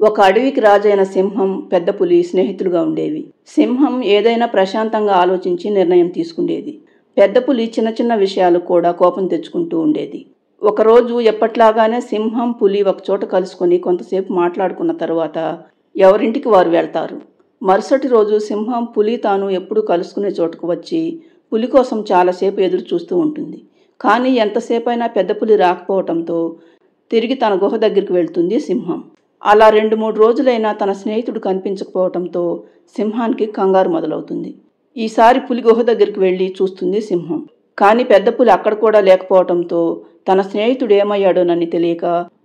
ఒక అడవికి రాజైన సింహం, పెద్ద పులి స్నేహితులుగా ఉండేవి. సింహం ఏదైనా ప్రశాంతంగా ఆలోచించి నిర్ణయం తీసుకునేది. పెద్ద పులి చిన్న చిన్న విషయాలు కూడా కోపం తెచ్చుకుంటూ ఉండేది. ఒకరోజు ఎప్పట్లాగానే సింహం, పులి ఒకచోట కలుసుకొని కొంతసేపు మాట్లాడుకున్న తరువాత ఎవరింటికి వారు వెళ్తారు. మరుసటి రోజు సింహం, పులి తాను ఎప్పుడూ కలుసుకునే చోటుకు వచ్చి పులి కోసం చాలాసేపు ఎదురు చూస్తూ ఉంటుంది. కానీ ఎంతసేపైనా పెద్ద పులి రాకపోవటంతో తిరిగి తన గుహ దగ్గరికి వెళ్తుంది సింహం. అలా 2-3 రోజులైనా తన స్నేహితుడు కనిపించకపోవటంతో సింహానికి కంగారు మొదలవుతుంది. ఈసారి పులి గుహ దగ్గరికి వెళ్ళి చూస్తుంది సింహం. కానీ పెద్ద పులి అక్కడ కూడా లేకపోవటంతో తన స్నేహితుడు ఏమయ్యాడోనని తెలియక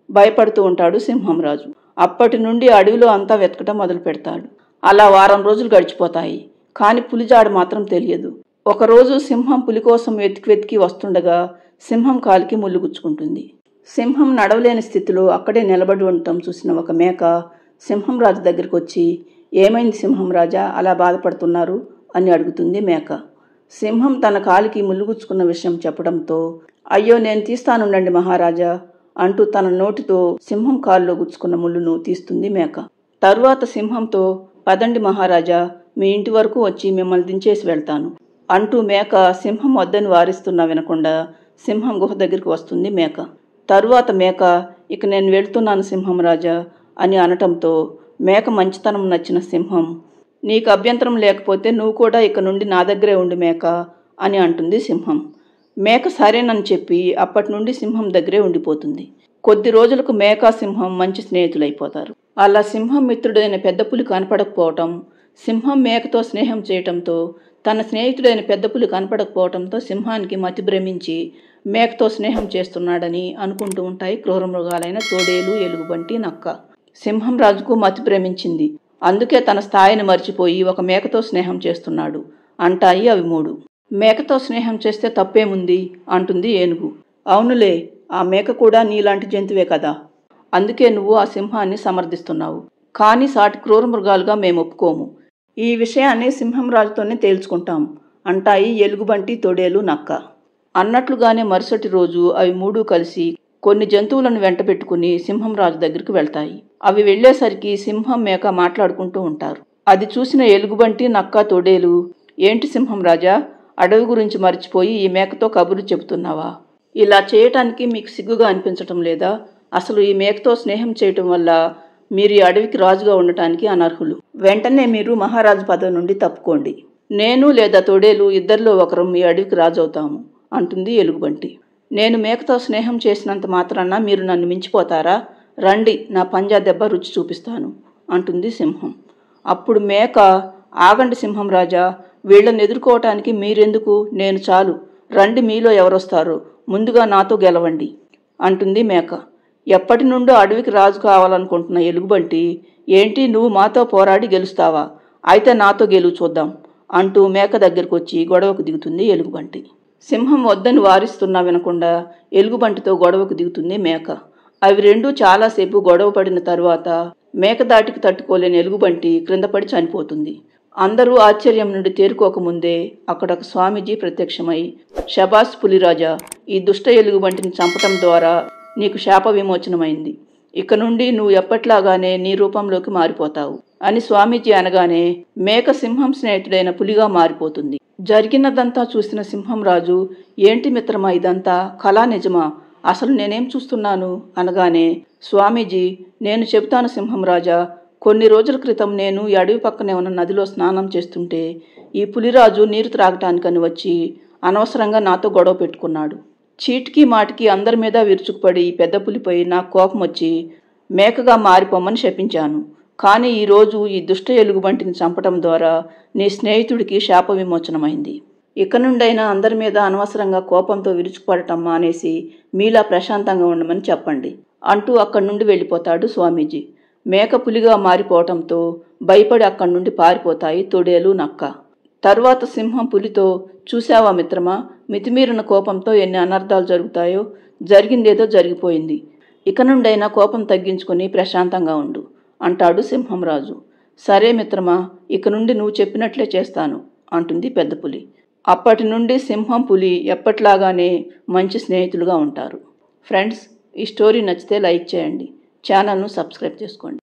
భయపడుతూ ఉంటాడు సింహం రాజు. అప్పటి నుండి అడవిలో అంతా వెతకటం మొదలు పెడతాడు. అలా వారం రోజులు గడిచిపోతాయి. కానీ పులిజాడ మాత్రం తెలియదు. ఒకరోజు సింహం పులి కోసం వెతికి వస్తుండగా సింహం కాలికి ముళ్ళు గుచ్చుకుంటుంది. సింహం నడవలేని స్థితిలో అక్కడే నిలబడి ఉండటం చూసిన ఒక మేక సింహం రాజు దగ్గరికి వచ్చి, "ఏమైంది సింహం రాజా, అలా బాధపడుతున్నారు?" అని అడుగుతుంది మేక. సింహం తన కాలికి ముళ్ళు గుచ్చుకున్న విషయం చెప్పడంతో, "అయ్యో, నేను తీస్తానుండండి మహారాజా" అంటూ తన నోటితో సింహం కాలులో గుచ్చుకున్న ముళ్ళును తీస్తుంది మేక. తరువాత సింహంతో, "పదండి మహారాజా, మీ ఇంటి వరకు వచ్చి మిమ్మల్ని దించేసి వెళ్తాను" అంటూ మేక సింహం వద్దని వారిస్తున్నా వినకుండా సింహం గుహ దగ్గరికి వస్తుంది మేక. తరువాత మేక, "ఇక నేను వెళ్తున్నాను సింహం రాజా" అని అనటంతో మేక మంచితనం నచ్చిన సింహం, "నీకు అభ్యంతరం లేకపోతే నువ్వు కూడా ఇక నుండి నా దగ్గరే ఉండి మేక" అని అంటుంది సింహం. మేక సరేనని చెప్పి అప్పటి నుండి సింహం దగ్గరే ఉండిపోతుంది. కొద్ది రోజులకు మేక, సింహం మంచి స్నేహితులైపోతారు. అలా సింహం మిత్రుడైన పెద్ద పులి కనపడకపోవటం, సింహం మేకతో స్నేహం చేయటంతో తన స్నేహితుడైన పెద్ద పులి కనపడకపోవటంతో సింహానికి మతి భ్రమించి మేకతో స్నేహం చేస్తున్నాడని అనుకుంటూ ఉంటాయి క్రూర మృగాలైన తోడేలు, ఎలుగుబంటి, నక్క. సింహం రాజుకు మతి భ్రమించింది. అందుకే తన స్థాయిని మర్చిపోయి ఒక మేకతో స్నేహం చేస్తున్నాడు అంటాయి అవి 3. "మేకతో స్నేహం చేస్తే తప్పేముంది" అంటుంది ఏనుగు. "అవునులే, ఆ మేక కూడా నీలాంటి జంతువే కదా, అందుకే నువ్వు ఆ సింహాన్ని సమర్థిస్తున్నావు. కానీ సాటి క్రూర మృగాలుగా మేము ఒప్పుకోము. ఈ విషయాన్ని సింహం రాజుతోనే తేల్చుకుంటాం" అంటాయి ఎలుగుబంటి, తోడేలు, నక్క. అన్నట్లుగానే మరుసటి రోజు అవి 3 కలిసి కొన్ని జంతువులను వెంట పెట్టుకుని సింహం రాజు దగ్గరికి వెళ్తాయి. అవి వెళ్లేసరికి సింహం, మేక మాట్లాడుకుంటూ ఉంటారు. అది చూసిన ఎలుగుబంటి, నక్క, తోడేలు, "ఏంటి సింహం రాజా, అడవి గురించి మర్చిపోయి ఈ మేకతో కబుర్లు చెబుతున్నావా? ఇలా చేయటానికి మీకు సిగ్గుగా అనిపించటం లేదా? అసలు ఈ మేకతో స్నేహం చేయటం వల్ల మీరు ఈ అడవికి రాజుగా ఉండటానికి అనర్హులు. వెంటనే మీరు మహారాజు పదవి నుండి తప్పుకోండి. నేను లేదా తోడేలు ఇద్దరిలో ఒకరం ఈ అడవికి రాజు అవుతాము" అంటుంది ఎలుగుబంటి. "నేను మేకతో స్నేహం చేసినంత మాత్రాన మీరు నన్ను మించిపోతారా? రండి, నా పంజా దెబ్బ రుచి చూపిస్తాను" అంటుంది సింహం. అప్పుడు మేక, "ఆగండి సింహం రాజా, వీళ్ళని ఎదుర్కోవటానికి మీరెందుకు, నేను చాలు. రండి, మీలో ఎవరొస్తారో ముందుగా నాతో గెలవండి" అంటుంది మేక. ఎప్పటి నుండో అడవికి రాజు కావాలనుకుంటున్న ఎలుగుబంటి, "ఏంటి, నువ్వు మాతో పోరాడి గెలుస్తావా? అయితే నాతో గెలువు చూద్దాం" అంటూ మేక దగ్గరకు వచ్చి గొడవకు దిగుతుంది ఎలుగుబంటి. సింహం వద్దని వారిస్తున్నా వినకుండా ఎలుగుబంటితో గొడవకు దిగుతుంది మేక. అవి 2 చాలాసేపు గొడవ పడిన తరువాత మేక దాటికి తట్టుకోలేని ఎలుగుబంటి క్రిందపడి చనిపోతుంది. అందరూ ఆశ్చర్యం నుండి తేరుకోకముందే అక్కడొక స్వామీజీ ప్రత్యక్షమై, "శబాష్ పులిరాజా, ఈ దుష్ట ఎలుగుబంటిని చంపటం ద్వారా నీకు శాప విమోచనమైంది. ఇక నుండి నువ్వు ఎప్పట్లాగానే నీ రూపంలోకి మారిపోతావు" అని స్వామీజీ అనగానే మేక సింహం స్నేహితుడైన పులిగా మారిపోతుంది. జరిగినదంతా చూసిన సింహం రాజు, "ఏంటి మిత్రమా ఇదంతా, కళా నిజమా? అసలు నేనేం చూస్తున్నాను" అనగానే స్వామీజీ, "నేను చెబుతాను సింహం రాజా, కొన్ని రోజుల క్రితం నేను ఈ అడవి పక్కనే ఉన్న నదిలో స్నానం చేస్తుంటే ఈ పులిరాజు నీరు త్రాగటానికని వచ్చి అనవసరంగా నాతో గొడవ పెట్టుకున్నాడు. చీటికి మాటికి అందరి మీద విరుచుకుపడి ఈ పెద్ద పులిపై నాకు కోపం వచ్చి మేకగా మారిపోమని శపించాను. కానీ ఈరోజు ఈ దుష్ట ఎలుగుబంటిని చంపటం ద్వారా నీ స్నేహితుడికి శాప విమోచనమైంది. ఇక నుండైనా అందరి మీద అనవసరంగా కోపంతో విరుచుకుపడటం మానేసి మీలా ప్రశాంతంగా ఉండమని చెప్పండి" అంటూ అక్కడి నుండి వెళ్ళిపోతాడు స్వామీజీ. మేక పులిగా మారిపోవటంతో భయపడి అక్కడి నుండి పారిపోతాయి తోడేలు, నక్క. తరువాత సింహం పులితో, "చూశావా మిత్రమా, మితిమీరిన కోపంతో ఎన్ని అనర్థాలు జరుగుతాయో. జరిగిందేదో జరిగిపోయింది. ఇక నుండైనా కోపం తగ్గించుకొని ప్రశాంతంగా ఉండు" అంటాడు సింహం రాజు. "సరే మిత్రమా, ఇక నుండి నువ్వు చెప్పినట్లే చేస్తాను" అంటుంది పెద్ద పులి. అప్పటి నుండి సింహం, పులి ఎప్పట్లాగానే మంచి స్నేహితులుగా ఉంటారు. ఫ్రెండ్స్, ఈ స్టోరీ నచ్చితే లైక్ చేయండి, ఛానల్ను సబ్స్క్రైబ్ చేసుకోండి.